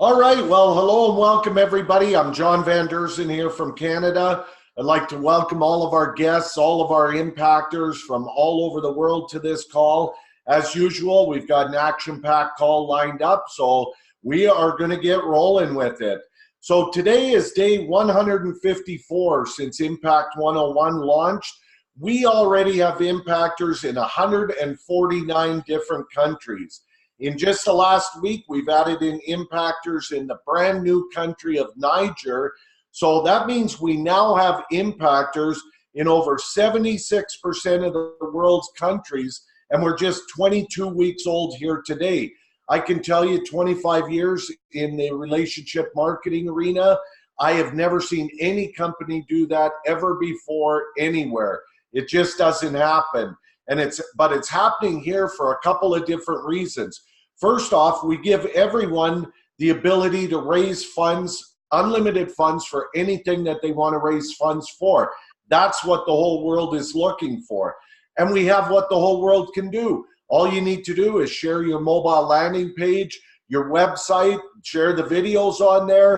All right, well, hello and welcome everybody. I'm John Van Derzen here from Canada. I'd like to welcome all of our guests, all of our impactors from all over the world to this call. As usual, we've got an action-packed call lined up, so we are going to get rolling with it. So today is day 154 since Impact 101 launched. We already have impactors in 149 different countries. In just the last week, we've added in impactors in the brand new country of Niger. So that means we now have impactors in over 76% of the world's countries, and we're just 22 weeks old here today. I can tell you 25 years in the relationship marketing arena, I have never seen any company do that ever before anywhere. It just doesn't happen. But it's happening here for a couple of different reasons. First off, we give everyone the ability to raise funds, unlimited funds for anything that they want to raise funds for. That's what the whole world is looking for. And we have what the whole world can do. All you need to do is share your mobile landing page, your website, share the videos on there.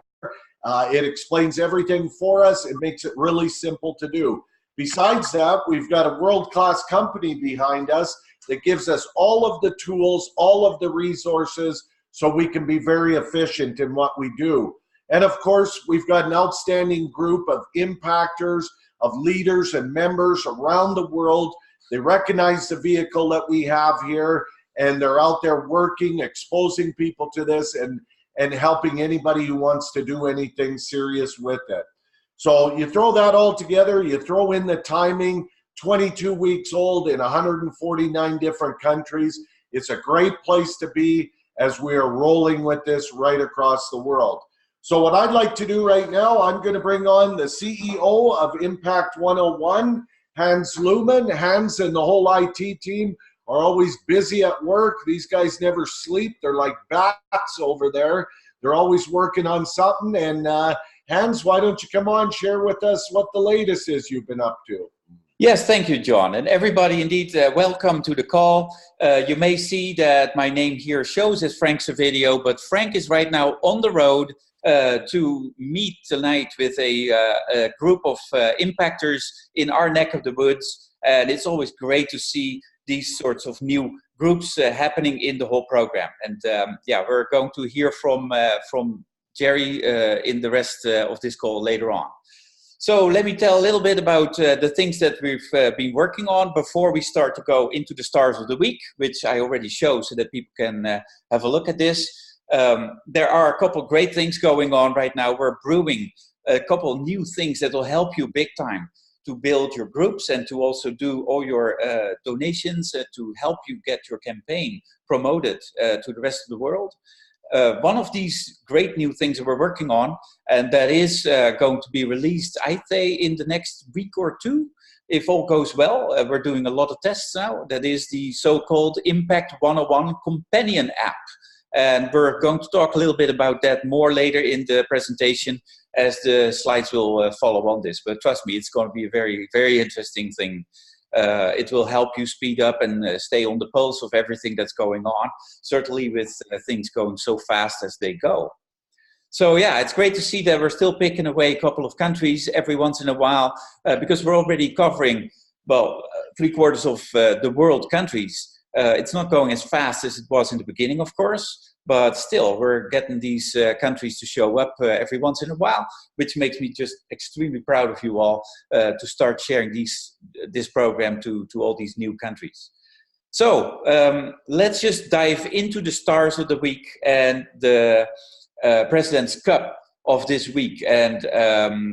It explains everything for us. It makes it really simple to do. Besides that, we've got a world-class company behind us that gives us all of the tools, all of the resources, so we can be very efficient in what we do. And of course, we've got an outstanding group of impactors, of leaders and members around the world. They recognize the vehicle that we have here, and they're out there working, exposing people to this, and helping anybody who wants to do anything serious with it. So you throw that all together, you throw in the timing, 22 weeks old in 149 different countries. It's a great place to be as we are rolling with this right across the world. So what I'd like to do right now, I'm going to bring on the CEO of Impact 101, Hans Looman. Hans and the whole IT team are always busy at work. These guys never sleep. They're like bats over there. They're always working on something. And Hans, why don't you come on, share with us what the latest is you've been up to. Yes, thank you, John. And everybody, indeed, welcome to the call. You may see that my name here shows as Frank Servedio, but Frank is right now on the road to meet tonight with a group of impactors in our neck of the woods. And it's always great to see these sorts of new groups happening in the whole program. And yeah, we're going to hear from Jerry in the rest of this call later on. So let me tell a little bit about the things that we've been working on before we start to go into the stars of the week, which I already show so that people can have a look at this. There are a couple great things going on right now. We're brewing a couple new things that will help you big time to build your groups and to also do all your donations to help you get your campaign promoted to the rest of the world. One of these great new things that we're working on, and that is going to be released, I'd say, in the next week or two, if all goes well. We're doing a lot of tests now. That is the so-called Impact 101 companion app. And we're going to talk a little bit about that more later in the presentation as the slides will follow on this. But trust me, it's going to be a very, very interesting thing. It will help you speed up and stay on the pulse of everything that's going on, certainly with things going so fast as they go. So yeah, it's great to see that we're still picking away a couple of countries every once in a while because we're already covering, well, 3/4 of the world countries. It's not going as fast as it was in the beginning, of course, but still we're getting these countries to show up every once in a while, which makes me just extremely proud of you all to start sharing this program to all these new countries. So let's just dive into the stars of the week and the President's Cup of this week. And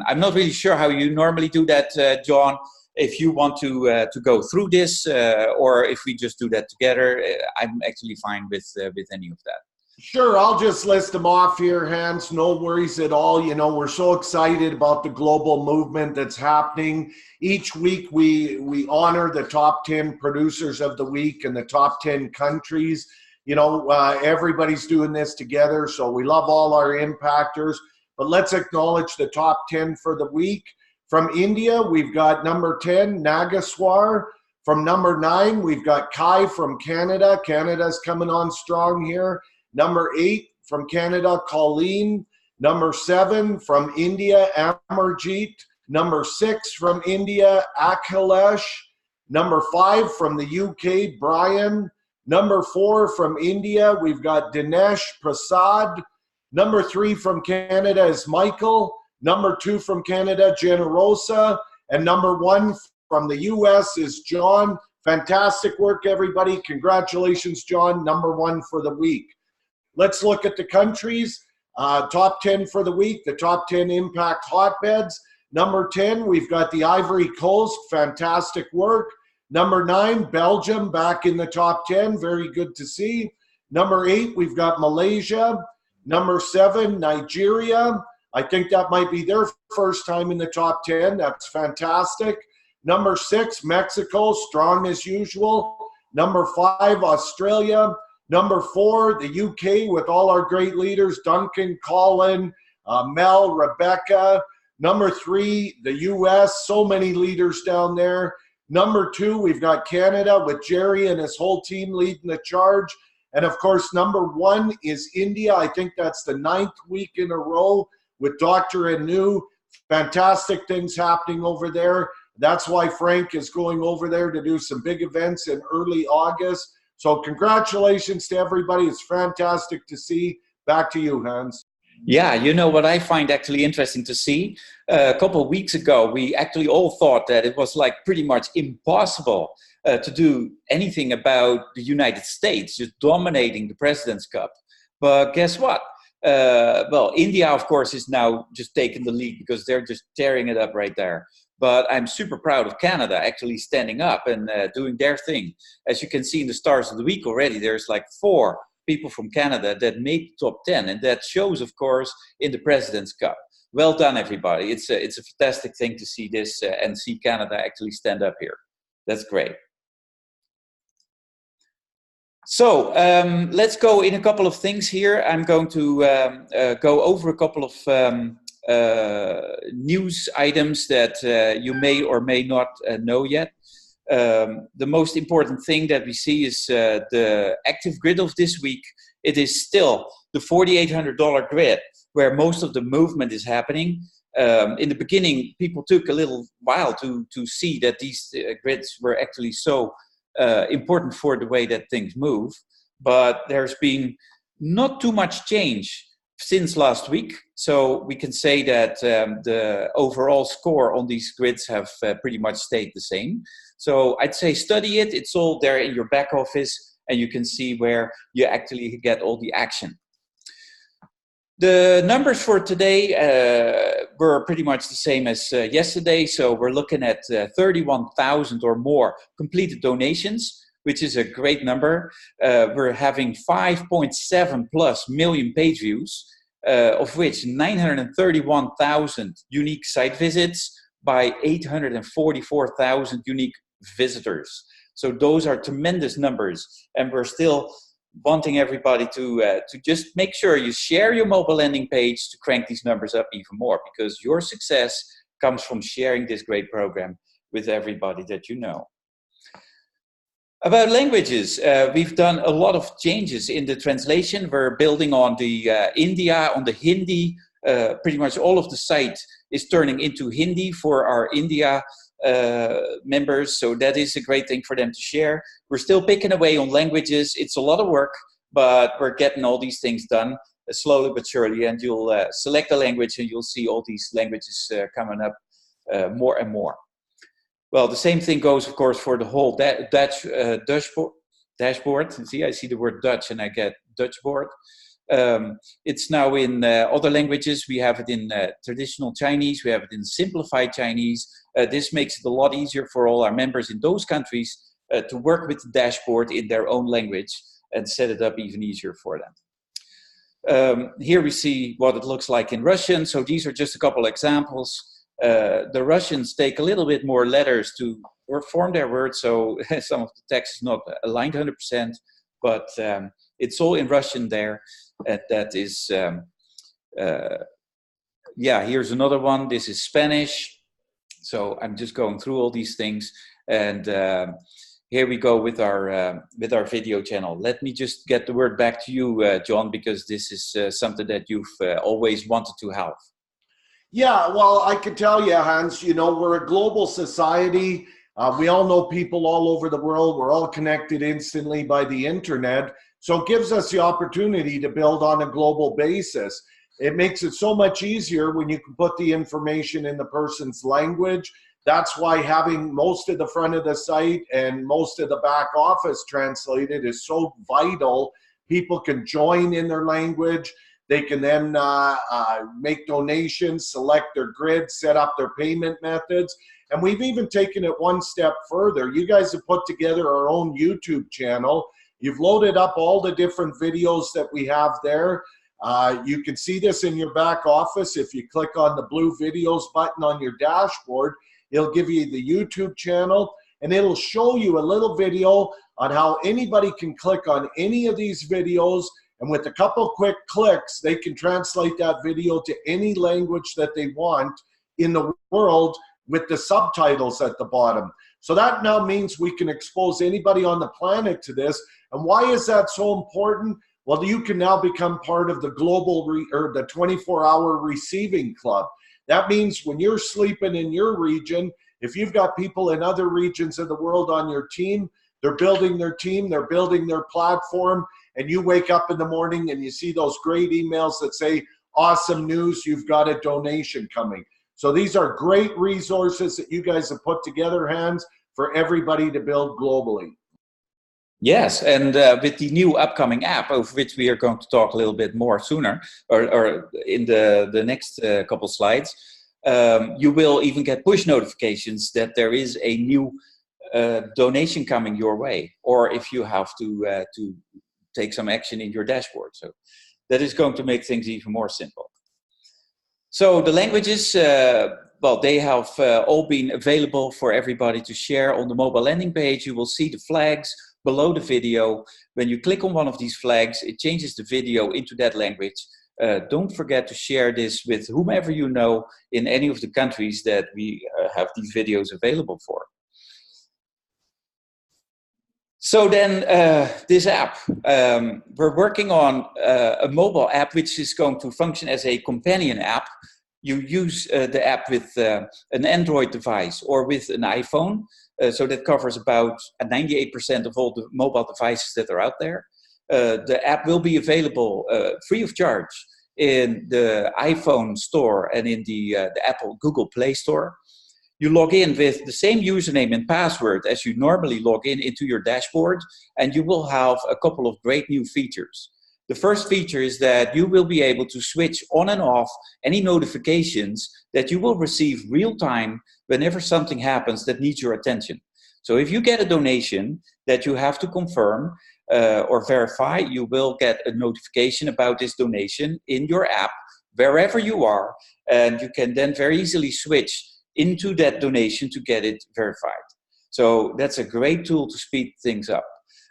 I'm not really sure how you normally do that, John. If you want to go through this, or if we just do that together, I'm actually fine with any of that. Sure, I'll just list them off here, Hans. No worries at all. You know, we're so excited about the global movement that's happening. Each week we honor the top 10 producers of the week and the top 10 countries. You know, everybody's doing this together, so we love all our impactors. But let's acknowledge the top 10 for the week. From India, we've got number 10, Nageswar. From number 9, we've got Kai from Canada. Canada's coming on strong here. Number 8, from Canada, Colleen. Number 7 from India, Amarjeet. Number 6 from India, Akhilesh. Number 5 from the UK, Brian. Number 4 from India, we've got Dinesh Prasad. Number 3 from Canada is Michael. Number 2 from Canada, Generosa. And number 1 from the US is John. Fantastic work, everybody. Congratulations, John. Number 1 for the week. Let's look at the countries. Top 10 for the week, the top 10 impact hotbeds. Number 10, we've got the Ivory Coast. Fantastic work. Number 9, Belgium, back in the top 10. Very good to see. Number 8, we've got Malaysia. Number 7, Nigeria. I think that might be their first time in the top 10. That's fantastic. Number 6, Mexico, strong as usual. Number 5, Australia. Number 4, the UK with all our great leaders, Duncan, Colin, Mel, Rebecca. Number 3, the US, so many leaders down there. Number 2, we've got Canada with Jerry and his whole team leading the charge. And of course, number 1 is India. I think that's the 9th week in a row with Dr. Anu. Fantastic things happening over there. That's why Frank is going over there to do some big events in early August. So congratulations to everybody. It's fantastic to see. Back to you, Hans. Yeah, you know what I find actually interesting to see? A couple of weeks ago, we actually all thought that it was like pretty much impossible to do anything about the United States just dominating the President's Cup. But guess what? Well, India, of course, is now just taking the lead because they're just tearing it up right there. But I'm super proud of Canada actually standing up and doing their thing. As you can see in the Stars of the Week already, there's like 4 people from Canada that made the top 10. And that shows, of course, in the President's Cup. Well done, everybody. It's a fantastic thing to see this and see Canada actually stand up here. That's great. So let's go in a couple of things here. I'm going to go over a couple of news items that you may or may not know yet. The most important thing that we see is the active grid of this week. It is still the $4,800 grid where most of the movement is happening. In the beginning, people took a little while to see that these grids were actually so important for the way that things move. But there's been not too much change since last week. So we can say that the overall score on these grids have pretty much stayed the same. So I'd say study it. It's all there in your back office and you can see where you actually get all the action. The numbers for today were pretty much the same as yesterday. So we're looking at 31,000 or more completed donations, which is a great number. We're having 5.7 plus million page views, of which 931,000 unique site visits by 844,000 unique visitors. So those are tremendous numbers, and we're still wanting everybody to just make sure you share your mobile landing page to crank these numbers up even more, because your success comes from sharing this great program with everybody that you know. About languages, we've done a lot of changes in the translation. We're building on the India, on the Hindi. Pretty much all of the site is turning into Hindi for our India members. So that is a great thing for them to share. We're still picking away on languages. It's a lot of work, but we're getting all these things done slowly but surely. And you'll select a language and you'll see all these languages coming up more and more. Well, the same thing goes, of course, for the whole dashboard. See, I see the word Dutch and I get Dutchboard. It's now in other languages. We have it in traditional Chinese. We have it in simplified Chinese. This makes it a lot easier for all our members in those countries to work with the dashboard in their own language and set it up even easier for them. Here we see what it looks like in Russian. So these are just a couple examples. The Russians take a little bit more letters to form their words, so some of the text is not aligned 100%, but it's all in Russian there. And that is, yeah, here's another one. This is Spanish. So I'm just going through all these things. And here we go with our video channel. Let me just get the word back to you, John, because this is something that you've always wanted to have. Yeah, well, I can tell you, Hans, you know, we're a global society. We all know people all over the world. We're all connected instantly by the internet. So it gives us the opportunity to build on a global basis. It makes it so much easier when you can put the information in the person's language. That's why having most of the front of the site and most of the back office translated is so vital. People can join in their language. They can then make donations, select their grid, set up their payment methods. And we've even taken it one step further. You guys have put together our own YouTube channel. You've loaded up all the different videos that we have there. You can see this in your back office. If you click on the blue videos button on your dashboard, it'll give you the YouTube channel, and it'll show you a little video on how anybody can click on any of these videos, and with a couple quick clicks, they can translate that video to any language that they want in the world with the subtitles at the bottom. So that now means we can expose anybody on the planet to this. And why is that so important? Well, you can now become part of the global or the 24-hour receiving club. That means when you're sleeping in your region, if you've got people in other regions of the world on your team, they're building their team, they're building their platform, and you wake up in the morning and you see those great emails that say, awesome news, you've got a donation coming. So these are great resources that you guys have put together, Hans, for everybody to build globally. Yes, and with the new upcoming app, of which we are going to talk a little bit more sooner, or in the next couple slides, you will even get push notifications that there is a new donation coming your way, or if you have to take some action in your dashboard. So that is going to make things even more simple. So the languages, well, they have all been available for everybody to share on the mobile landing page. You will see the flags below the video. When you click on one of these flags, it changes the video into that language. Don't forget to share this with whomever you know in any of the countries that we have these videos available for. So then this app, we're working on a mobile app which is going to function as a companion app. You use the app with an Android device or with an iPhone. So that covers about 98% of all the mobile devices that are out there. The app will be available free of charge in the iPhone store and in the Apple Google Play Store. You log in with the same username and password as you normally log in into your dashboard, and you will have a couple of great new features. The first feature is that you will be able to switch on and off any notifications that you will receive real time whenever something happens that needs your attention. So if you get a donation that you have to confirm or verify, you will get a notification about this donation in your app, wherever you are, and you can then very easily switch into that donation to get it verified. So that's a great tool to speed things up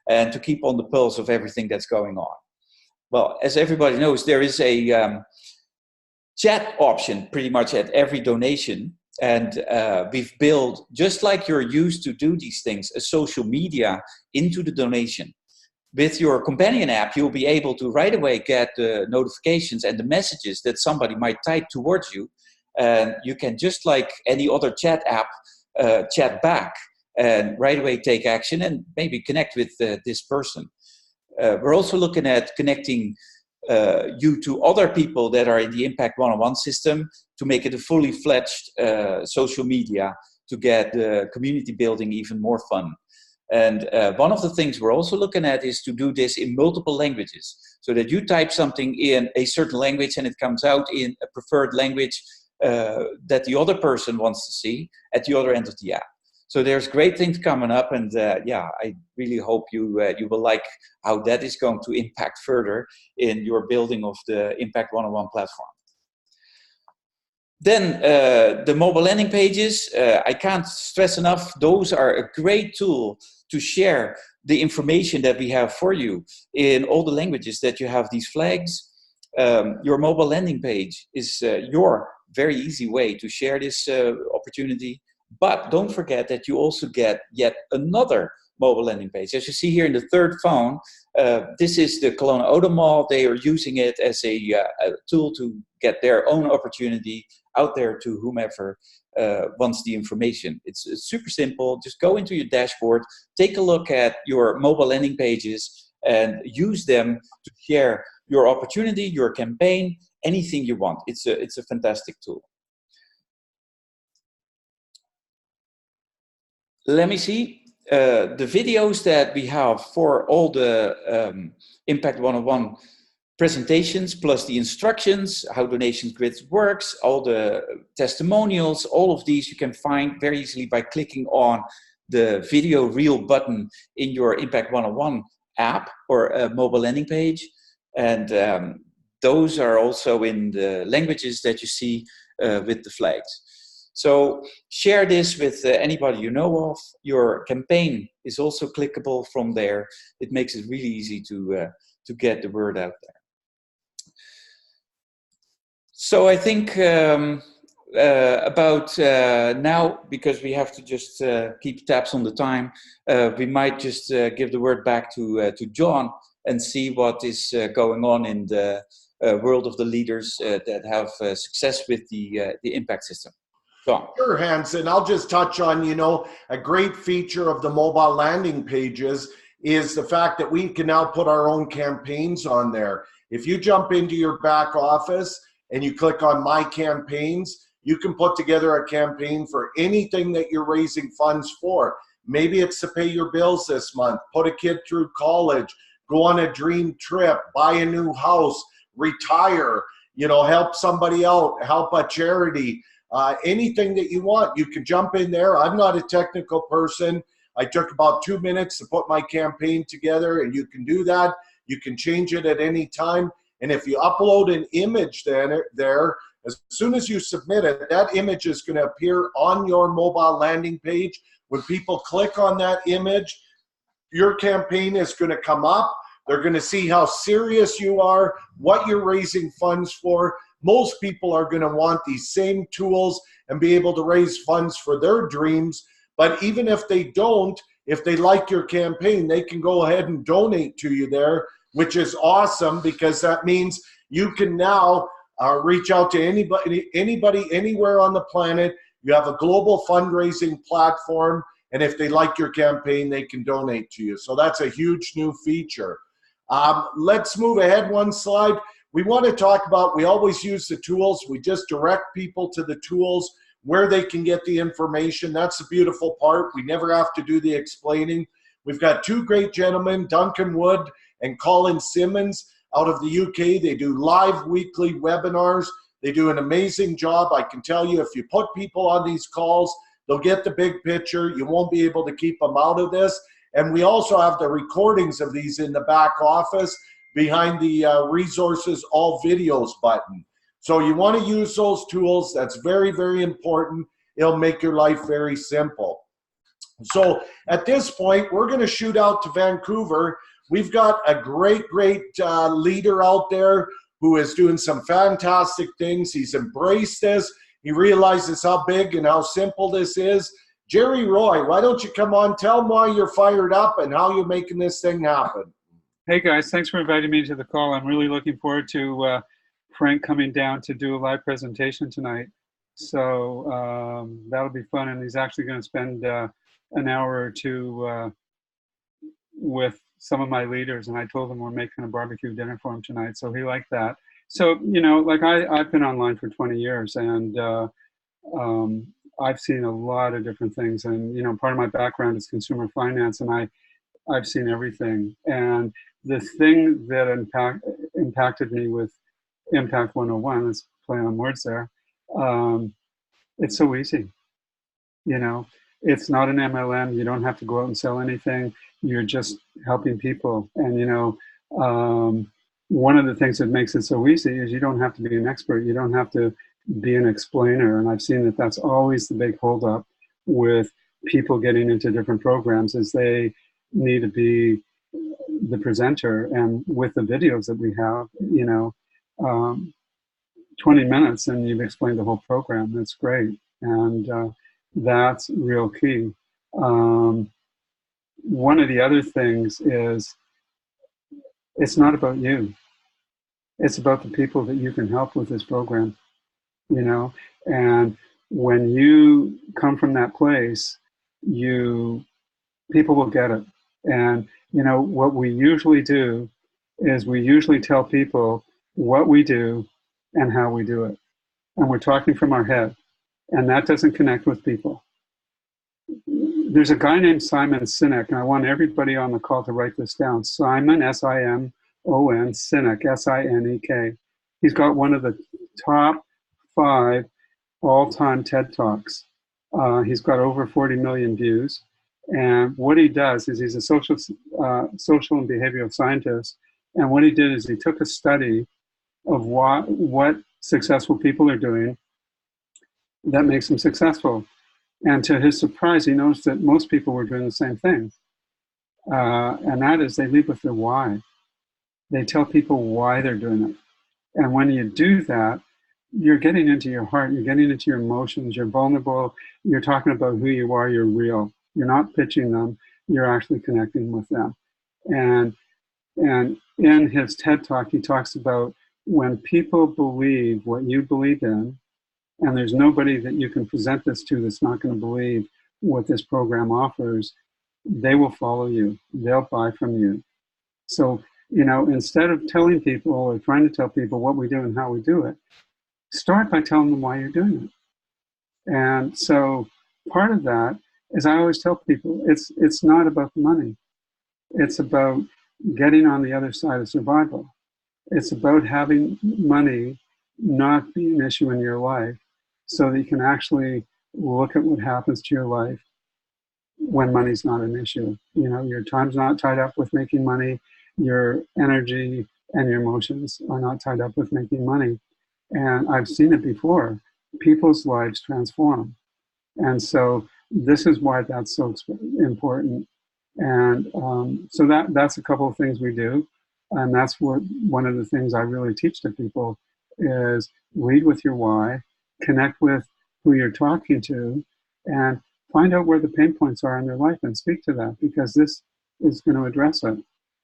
and to keep on the pulse of everything that's going on. Well, as everybody knows, there is a chat option pretty much at every donation. And we've built, just like you're used to do these things, a social media into the donation. With your companion app, you'll be able to right away get the notifications and the messages that somebody might type towards you. And you can, just like any other chat app, chat back and right away take action and maybe connect with this person. We're also looking at connecting you to other people that are in the Impact101 system to make it a fully fledged social media to get the community building even more fun. And one of the things we're also looking at is to do this in multiple languages, so that you type something in a certain language and it comes out in a preferred language that the other person wants to see at the other end of the app. So there's great things coming up, and yeah, I really hope you will like how that is going to impact further in your building of the Impact101 platform. Then the mobile landing pages, I can't stress enough, those are a great tool to share the information that we have for you in all the languages that you have these flags. Your mobile landing page is your very easy way to share this opportunity. But don't forget that you also get yet another mobile landing page. As you see here in the third phone, this is the Kelowna Auto Mall. They are using it as a tool to get their own opportunity out there to whomever wants the information. It's super simple. Just go into your dashboard, take a look at your mobile landing pages, and use them to share your opportunity, your campaign, anything you want. It's a fantastic tool. Let me see. The videos that we have for all the Impact 101 presentations, plus the instructions, how donation grids works, all the testimonials, all of these you can find very easily by clicking on the video reel button in your Impact 101 app or mobile landing page. And those are also in the languages that you see with the flags. So share this with anybody you know of. Your campaign is also clickable from there. It makes it really easy to get the word out there. So I think about now, because we have to just keep tabs on the time, we might just give the word back to John and see what is going on in the world of the leaders that have success with the impact system. Sure, Hans, and I'll just touch on, a great feature of the mobile landing pages is the fact that we can now put our own campaigns on there. If you jump into your back office and you click on My Campaigns, you can put together a campaign for anything that you're raising funds for. Maybe it's to pay your bills this month, put a kid through college, go on a dream trip, buy a new house, retire, help somebody out, help a charity. Anything that you want, you can jump in there. I'm not a technical person. I took about 2 minutes to put my campaign together, and you can do that. You can change it at any time. And if you upload an image there, as soon as you submit it, that image is going to appear on your mobile landing page. When people click on that image, your campaign is going to come up. They're going to see how serious you are, what you're raising funds for. Most people are going to want these same tools and be able to raise funds for their dreams. But even if they don't, if they like your campaign, they can go ahead and donate to you there, which is awesome, because that means you can now reach out to anybody anywhere on the planet. You have a global fundraising platform, and if they like your campaign, they can donate to you. So that's a huge new feature. Let's move ahead one slide. We want to talk about, we always use the tools. We just direct people to the tools where they can get the information. That's the beautiful part. We never have to do the explaining. We've got two great gentlemen, Duncan Wood and Colin Simmons out of the UK. They do live weekly webinars. They do an amazing job. I can tell you, if you put people on these calls, they'll get the big picture. You won't be able to keep them out of this. And we also have the recordings of these in the back office behind the resources, all videos button. So you want to use those tools. That's very, very important. It'll make your life very simple. So at this point, we're going to shoot out to Vancouver. We've got a great leader out there who is doing some fantastic things. He's embraced this. He realizes how big and how simple this is. Jerry Roy, why don't you come on, tell them why you're fired up and how you're making this thing happen. Hey guys, thanks for inviting me to the call. I'm really looking forward to Frank coming down to do a live presentation tonight. So that'll be fun, and he's actually going to spend an hour or two with some of my leaders, and I told him we're making a barbecue dinner for him tonight, so he liked that. So, like I've been online for 20 years, and I've seen a lot of different things, and part of my background is consumer finance, and I've seen everything. And the thing that impacted me with Impact 101, let's play on words there, it's so easy. It's not an MLM. You don't have to go out and sell anything. You're just helping people. And, one of the things that makes it so easy is you don't have to be an expert. You don't have to be an explainer. And I've seen that that's always the big holdup with people getting into different programs, is they need to be the presenter. And with the videos that we have, 20 minutes and you've explained the whole program. That's great. And that's real key. one of the other things is it's not about you. It's about the people that you can help with this program, you know? And when you come from that place, people will get it. And, you know, what we usually do is we usually tell people what we do and how we do it. And we're talking from our head, and that doesn't connect with people. There's a guy named Simon Sinek, and I want everybody on the call to write this down. Simon, S-I-M-O-N, Sinek, S-I-N-E-K. He's got one of the top 5 all-time TED Talks. He's got over 40 million views. And what he does is he's a social and behavioral scientist. And what he did is he took a study of what successful people are doing that makes them successful. And to his surprise, he noticed that most people were doing the same thing. And that is they lead with their why. They tell people why they're doing it. And when you do that, you're getting into your heart, you're getting into your emotions, you're vulnerable, you're talking about who you are, you're real. You're not pitching them, you're actually connecting with them. And in his TED Talk, he talks about when people believe what you believe in, and there's nobody that you can present this to that's not going to believe what this program offers, they will follow you. They'll buy from you. So, you know, instead of telling people or trying to tell people what we do and how we do it, start by telling them why you're doing it. And so part of that is I always tell people, it's not about the money. It's about getting on the other side of survival. It's about having money not be an issue in your life so that you can actually look at what happens to your life when money's not an issue. You know, your time's not tied up with making money, your energy and your emotions are not tied up with making money. And I've seen it before. People's lives transform. And so this is why that's so important. And so that's a couple of things we do. And that's what one of the things I really teach to people is lead with your why, connect with who you're talking to, and find out where the pain points are in their life and speak to that, because this is going to address it.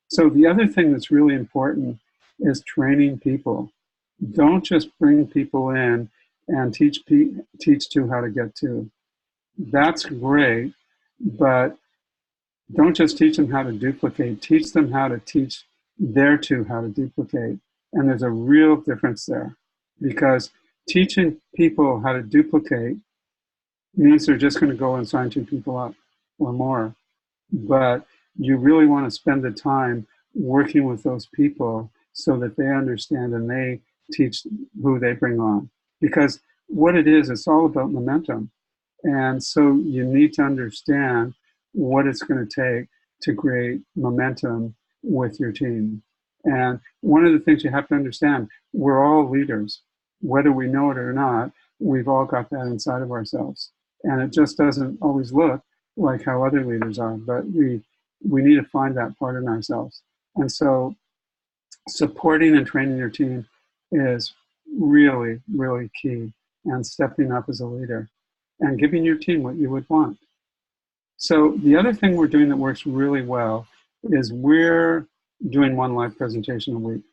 So the other thing that's really important is training people. Don't just bring people in and teach to how to get to. That's great, but don't just teach them how to duplicate. Teach them how to teach their to how to duplicate. And there's a real difference there, because teaching people how to duplicate means they're just going to go and sign 2 people up or more. But you really want to spend the time working with those people so that they understand and they teach who they bring on. Because what it is, it's all about momentum. And so you need to understand what it's going to take to create momentum with your team. And one of the things you have to understand, we're all leaders. Whether we know it or not, we've all got that inside of ourselves. And it just doesn't always look like how other leaders are, but we need to find that part in ourselves. And so supporting and training your team is really, really key, and stepping up as a leader and giving your team what you would want. So the other thing we're doing that works really well is we're doing 1 live presentation a week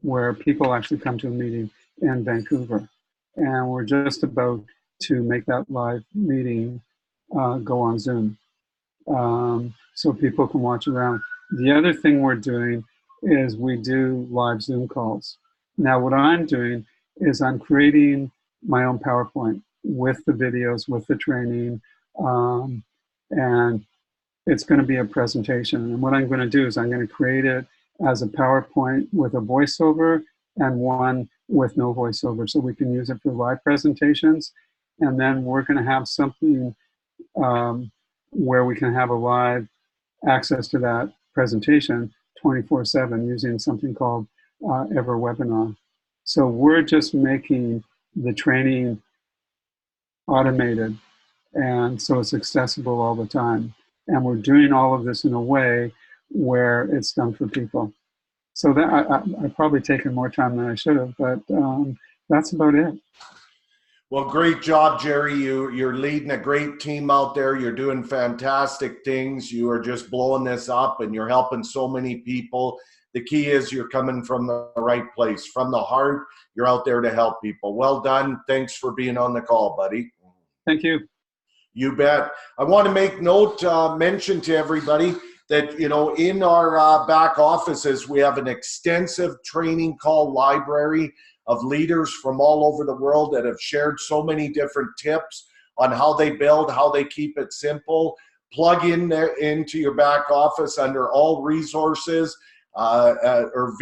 where people actually come to a meeting in Vancouver. And we're just about to make that live meeting go on Zoom, so people can watch around. The other thing we're doing is we do live Zoom calls. Now what I'm doing is I'm creating my own PowerPoint with the videos, with the training, and it's going to be a presentation. And what I'm going to do is I'm going to create it as a PowerPoint with a voiceover and one with no voiceover, so we can use it for live presentations. And then we're going to have something where we can have a live access to that presentation 24/7 using something called EverWebinar. So we're just making the training automated, and so it's accessible all the time. And we're doing all of this in a way where it's done for people. So that I've probably taken more time than I should have, but that's about it. Well, great job, Jerry. You're leading a great team out there. You're doing fantastic things. You are just blowing this up and you're helping so many people. The key is you're coming from the right place, from the heart. You're out there to help people. Well done. Thanks for being on the call, buddy. Thank you. You bet. I want to make note, mention to everybody that, you know, in our back offices, we have an extensive training call library of leaders from all over the world that have shared so many different tips on how they build, how they keep it simple. Plug in there into your back office under all resources or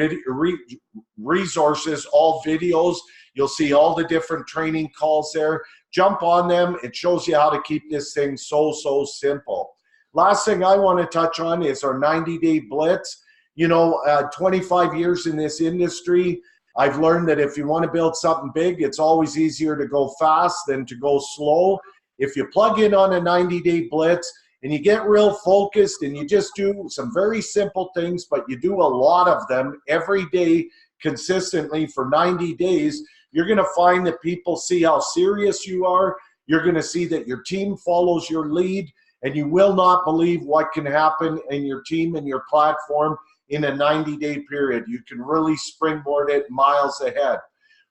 resources, all videos. You'll see all the different training calls there. Jump on them. It shows you how to keep this thing so simple. Last thing I want to touch on is our 90-day blitz. You know, 25 years in this industry, I've learned that if you want to build something big, it's always easier to go fast than to go slow. If you plug in on a 90-day blitz and you get real focused and you just do some very simple things, but you do a lot of them every day consistently for 90 days, you're going to find that people see how serious you are. You're going to see that your team follows your lead, and you will not believe what can happen in your team and your platform in a 90-day period. You can really springboard it miles ahead.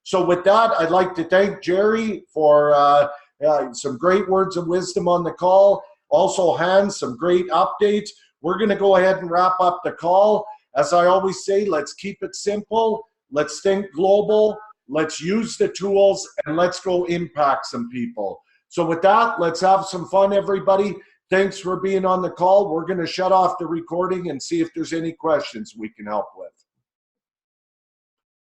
So with that, I'd like to thank Jerry for some great words of wisdom on the call. Also, Hans, some great updates. We're going to go ahead and wrap up the call. As I always say, let's keep it simple. Let's think global. Let's use the tools, and let's go impact some people. So with that, let's have some fun, everybody. Thanks for being on the call. We're going to shut off the recording and see if there's any questions we can help with.